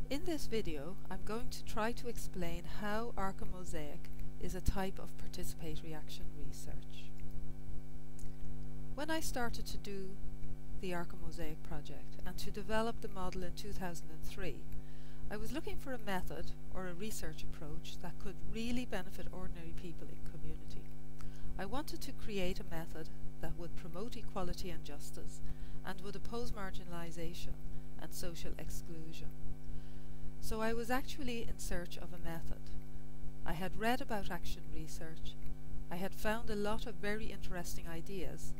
In this video, I'm going to try to explain how ARCAMosaic is a type of participatory action research. When I started to do the ARCAMosaic project and to develop the model in 2003, I was looking for a method or a research approach that could really benefit ordinary people in community. I wanted to create a method that would promote equality and justice and would oppose marginalization and social exclusion. So I was actually in search of a method. I had read about action research. I had found a lot of very interesting ideas,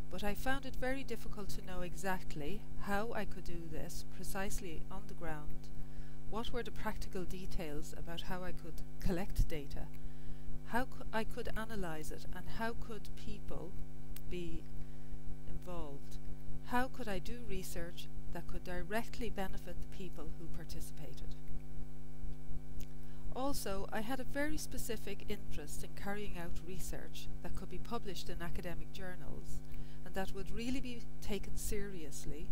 but I found it very difficult to know exactly how I could do this precisely on the ground. What were the practical details about how I could collect data, how I could analyze it, and how could people be involved? How could I do research that could directly benefit the people who participated? Also, I had a very specific interest in carrying out research that could be published in academic journals and that would really be taken seriously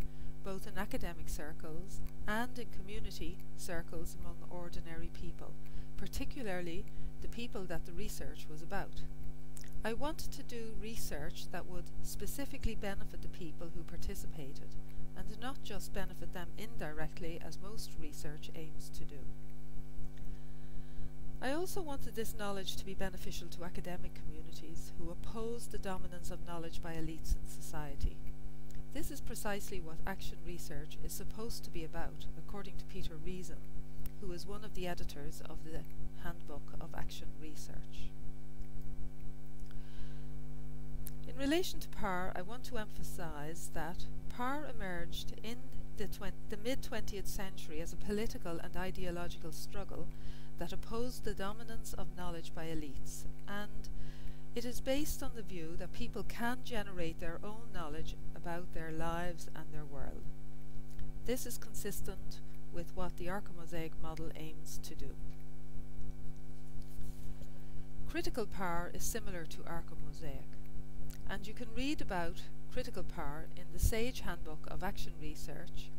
both in academic circles and in community circles among ordinary people, particularly the people that the research was about. I wanted to do research that would specifically benefit the people who participated and not just benefit them indirectly as most research aims to do. I also wanted this knowledge to be beneficial to academic communities who oppose the dominance of knowledge by elites in society. This is precisely what action research is supposed to be about, according to Peter Reason, who is one of the editors of the Handbook of Action Research. In relation to PAR, I want to emphasize that PAR emerged in the mid-20th century as a political and ideological struggle that opposed the dominance of knowledge by elites, and it is based on the view that people can generate their own knowledge about their lives and their world. This is consistent with what the ARCAMosaic model aims to do. Critical PAR is similar to ARCAMosaic, and you can read about critical PAR in the Sage Handbook of Action Research,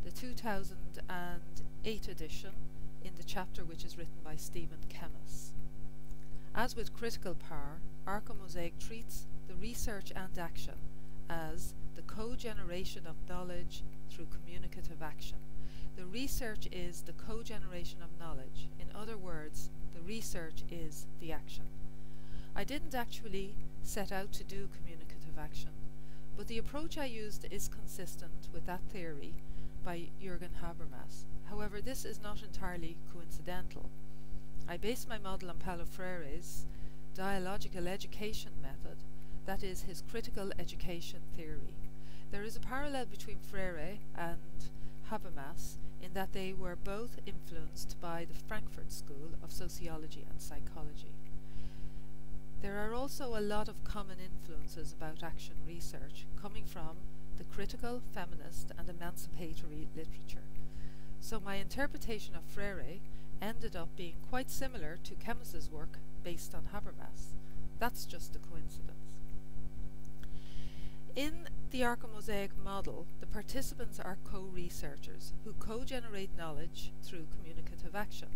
the 2008 edition, in the chapter which is written by Stephen Kemmis. As with critical PAR, ARCAMosaic treats the research and action as the co-generation of knowledge through communicative action. The research is the co-generation of knowledge. In other words, the research is the action. I didn't actually set out to do communicative action, but the approach I used is consistent with that theory by Jürgen Habermas. However, this is not entirely coincidental. I based my model on Paulo Freire's dialogical education method, that is, his critical education theory. There is a parallel between Freire and Habermas in that they were both influenced by the Frankfurt School of Sociology and Psychology. There are also a lot of common influences about action research coming from the critical, feminist and emancipatory literature. So my interpretation of Freire ended up being quite similar to Kemmis's work based on Habermas. That's just a coincidence. In the ARCAMosaic model, the participants are co-researchers who co-generate knowledge through communicative action.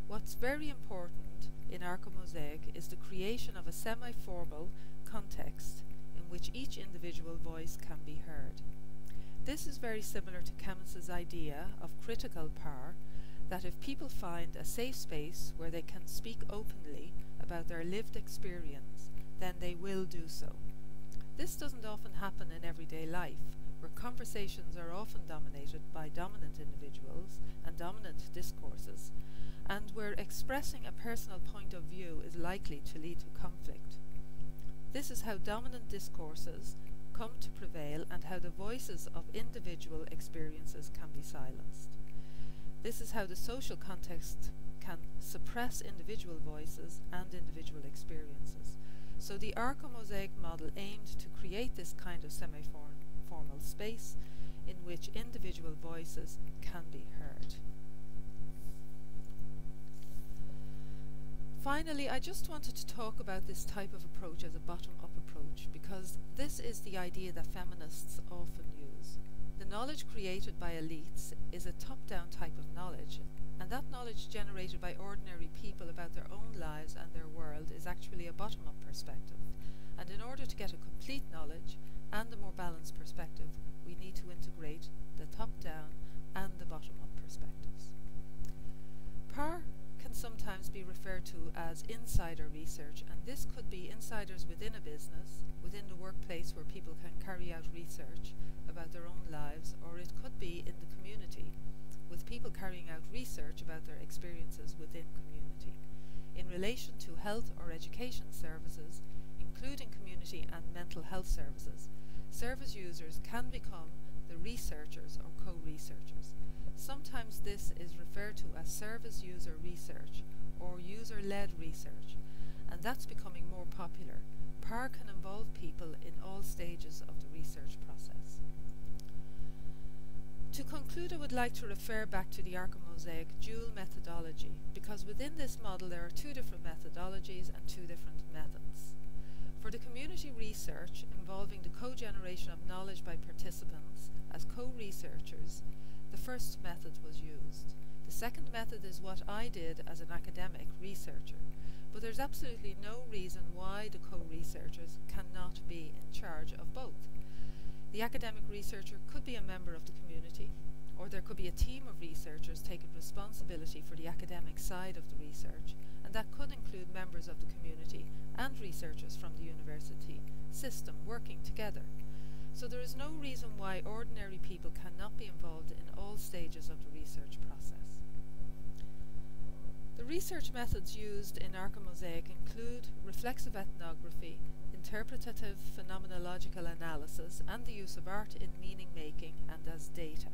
What's very important in ARCAMosaic is the creation of a semi-formal context in which each individual voice can be heard. This is very similar to Kemmis's idea of critical PAR, that if people find a safe space where they can speak openly about their lived experience, then they will do so. This doesn't often happen in everyday life, where conversations are often dominated by dominant individuals and dominant discourses, and where expressing a personal point of view is likely to lead to conflict. This is how dominant discourses come to prevail and how the voices of individual experiences can be silenced. This is how the social context can suppress individual voices and individual experiences. So the ARCAMosaic model aimed to create this kind of semi-formal space in which individual voices can be heard. Finally, I just wanted to talk about this type of approach as a bottom-up approach, because this is the idea that feminists often use. The knowledge created by elites is a top-down type of knowledge, and that knowledge generated by ordinary people about their own lives and their world is actually a bottom-up perspective. And in order to get a complete knowledge and a more balanced perspective, we need to integrate the top-down and the bottom-up perspectives. PAR can sometimes be referred to as insider research, and this could be insiders within a business, within the workplace where people can carry out research about their own lives, or it could be in the community, with people carrying out research about their experiences within community. In relation to health or education services, including community and mental health services, service users can become the researchers or co-researchers. Sometimes this is referred to as service user research or user-led research, and that's becoming more popular. PAR can involve people in all stages of the research process. To conclude, I would like to refer back to the ARCAMosaic dual methodology, because within this model there are two different methodologies and two different methods. For the community research involving the co-generation of knowledge by participants as co-researchers, the first method was used. The second method is what I did as an academic researcher, but there's absolutely no reason why the co-researchers cannot be in charge of both. The academic researcher could be a member of the community, or there could be a team of researchers taking responsibility for the academic side of the research, and that could include members of the community and researchers from the university system working together. So there is no reason why ordinary people cannot be involved in all stages of the research process. The research methods used in ARCAMosaic include reflexive ethnography, interpretative phenomenological analysis, and the use of art in meaning making and as data.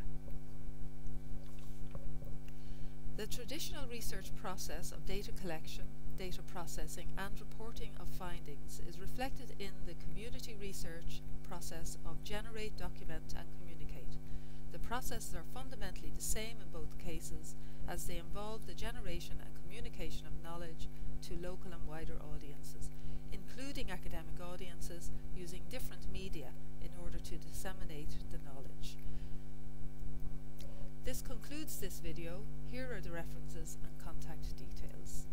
The traditional research process of data collection, data processing, and reporting of findings is reflected in the community research process of generate, document, and communicate. The processes are fundamentally the same in both cases, as they involve the generation and communication of knowledge to local and wider audiences, including academic audiences, using different media in order to disseminate the knowledge. This concludes this video. Here are the references and contact details.